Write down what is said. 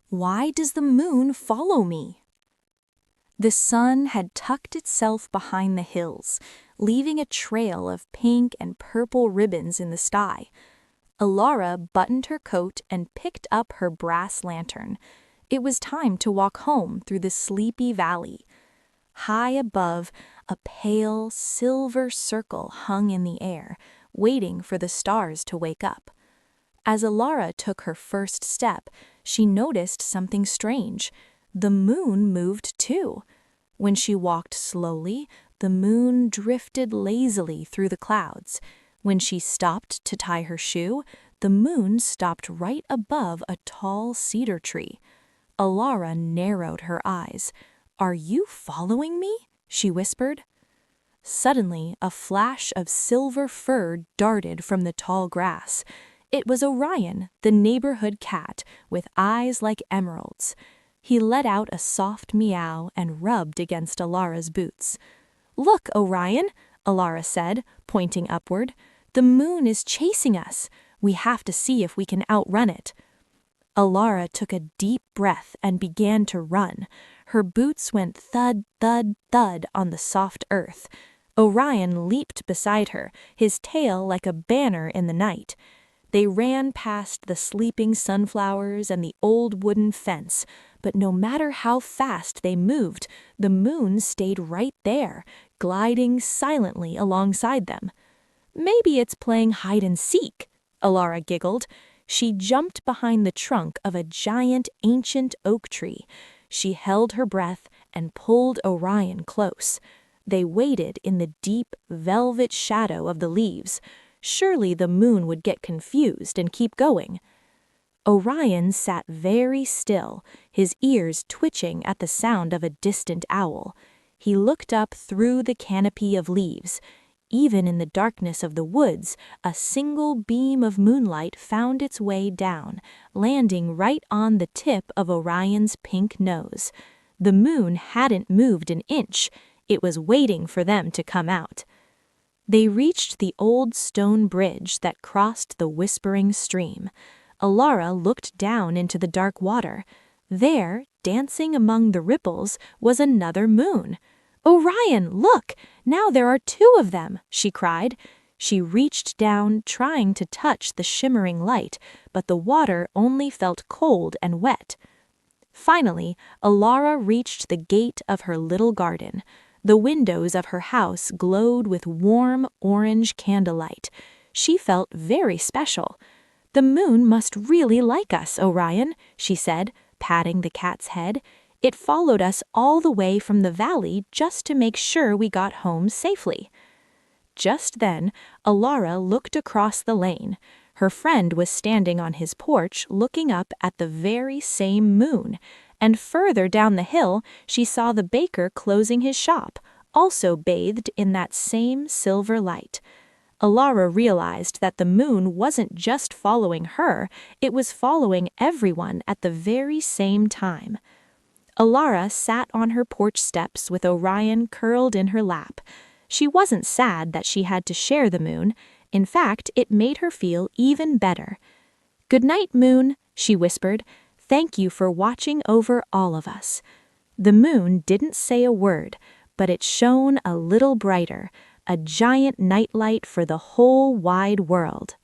Why does the moon follow me? The sun had tucked itself behind the hills, leaving a trail of pink and purple ribbons in the sky. Alara buttoned her coat and picked up her brass lantern. It was time to walk home through the sleepy valley. High above, a pale, silver circle hung in the air, waiting for the stars to wake up. As Alara took her first step, she noticed something strange. The moon moved too. When she walked slowly, the moon drifted lazily through the clouds. When she stopped to tie her shoe, the moon stopped right above a tall cedar tree. Alara narrowed her eyes. "Are you following me?" she whispered. Suddenly, a flash of silver fur darted from the tall grass. It was Orion, the neighborhood cat, with eyes like emeralds. He let out a soft meow and rubbed against Alara's boots. "Look, Orion," Alara said, pointing upward. "The moon is chasing us. We have to see if we can outrun it." Alara took a deep breath and began to run. Her boots went thud, thud, thud on the soft earth. Orion leaped beside her, his tail like a banner in the night. They ran past the sleeping sunflowers and the old wooden fence, but no matter how fast they moved, the moon stayed right there, gliding silently alongside them. "Maybe it's playing hide and seek," Alara giggled. She jumped behind the trunk of a giant ancient oak tree. She held her breath and pulled Orion close. They waited in the deep, velvet shadow of the leaves. Surely the moon would get confused and keep going. Orion sat very still, his ears twitching at the sound of a distant owl. He looked up through the canopy of leaves. Even in the darkness of the woods, a single beam of moonlight found its way down, landing right on the tip of Orion's pink nose. The moon hadn't moved an inch. It was waiting for them to come out. They reached the old stone bridge that crossed the whispering stream. Alara looked down into the dark water. There, dancing among the ripples, was another moon. "Orion, look! Now there are two of them!" she cried. She reached down, trying to touch the shimmering light, but the water only felt cold and wet. Finally, Alara reached the gate of her little garden. The windows of her house glowed with warm orange candlelight. She felt very special. "The moon must really like us, Orion," she said, patting the cat's head. "It followed us all the way from the valley just to make sure we got home safely." Just then, Alara looked across the lane. Her friend was standing on his porch looking up at the very same moon. And further down the hill, she saw the baker closing his shop, also bathed in that same silver light. Alara realized that the moon wasn't just following her, it was following everyone at the very same time. Alara sat on her porch steps with Orion curled in her lap. She wasn't sad that she had to share the moon. In fact, it made her feel even better. "Good night, moon," she whispered. "Thank you for watching over all of us." The moon didn't say a word, but it shone a little brighter, a giant nightlight for the whole wide world.